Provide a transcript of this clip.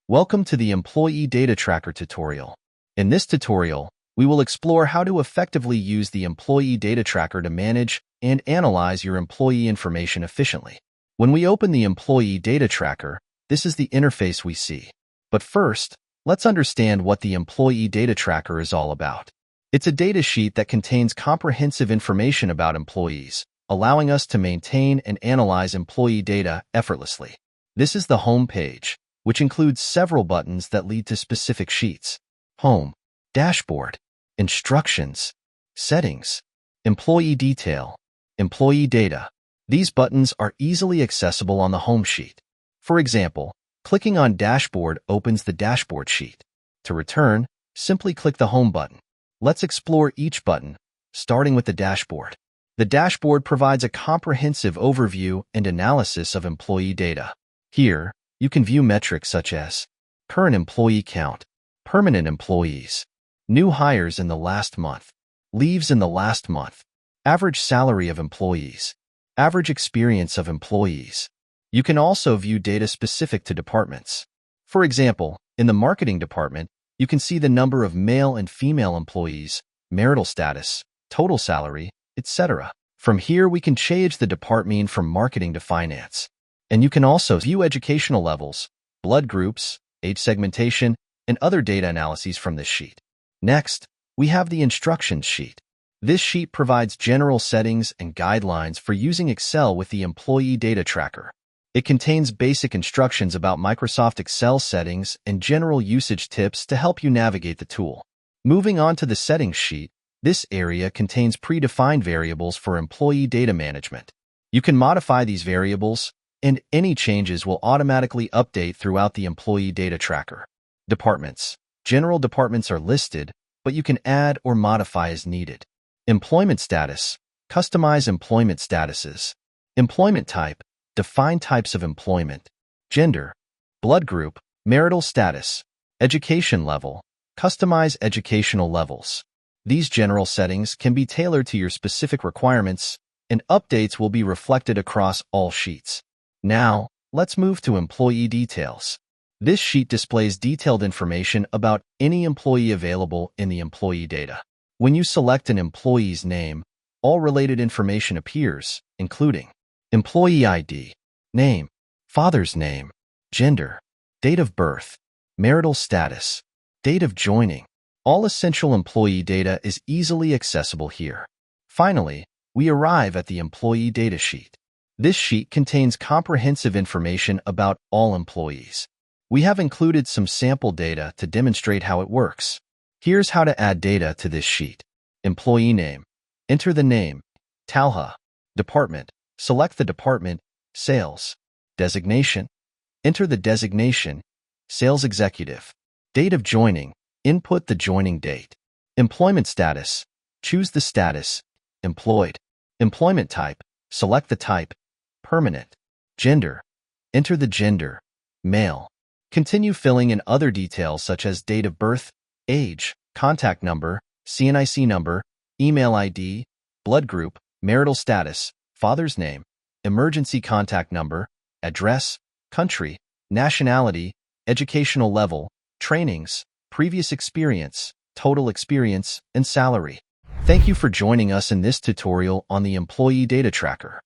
Welcome to the Employee Data Tracker tutorial. In this tutorial, we will explore how to effectively use the Employee Data Tracker to manage and analyze your employee information efficiently. When we open the Employee Data Tracker, this is the interface we see. But first, let's understand what the Employee Data Tracker is all about. It's a data sheet that contains comprehensive information about employees, allowing us to maintain and analyze employee data effortlessly. This is the home page, which includes several buttons that lead to specific sheets. Home, Dashboard, Instructions, Settings, Employee Detail, Employee Data. These buttons are easily accessible on the home sheet. For example, clicking on Dashboard opens the dashboard sheet. To return, simply click the Home button. Let's explore each button, starting with the dashboard. The dashboard provides a comprehensive overview and analysis of employee data. Here, you can view metrics such as current employee count, permanent employees, new hires in the last month, leaves in the last month, average salary of employees, average experience of employees. You can also view data specific to departments. For example, in the marketing department, you can see the number of male and female employees, marital status, total salary, etc. From here, we can change the department from marketing to finance. And you can also view educational levels, blood groups, age segmentation, and other data analyses from this sheet. Next, we have the instructions sheet. This sheet provides general settings and guidelines for using Excel with the Employee Data Tracker. It contains basic instructions about Microsoft Excel settings and general usage tips to help you navigate the tool. Moving on to the settings sheet, this area contains predefined variables for employee data management. You can modify these variables, and any changes will automatically update throughout the Employee Data Tracker. Departments. General departments are listed, but you can add or modify as needed. Employment status. Customize employment statuses. Employment type. Define types of employment. Gender. Blood group. Marital status. Education level. Customize educational levels. These general settings can be tailored to your specific requirements, and updates will be reflected across all sheets. Now, let's move to employee details. This sheet displays detailed information about any employee available in the employee data. When you select an employee's name, all related information appears, including employee ID, name, father's name, gender, date of birth, marital status, date of joining. All essential employee data is easily accessible here. Finally, we arrive at the employee data sheet. This sheet contains comprehensive information about all employees. We have included some sample data to demonstrate how it works. Here's how to add data to this sheet. Employee name. Enter the name. Talha. Department. Select the department. Sales. Designation. Enter the designation. Sales executive. Date of joining. Input the joining date. Employment status. Choose the status. Employed. Employment type. Select the type. Permanent. Gender. Enter the gender. Male. Continue filling in other details such as date of birth, age, contact number, CNIC number, email ID, blood group, marital status, father's name, emergency contact number, address, country, nationality, educational level, trainings, previous experience, total experience, and salary. Thank you for joining us in this tutorial on the Employee Data Tracker.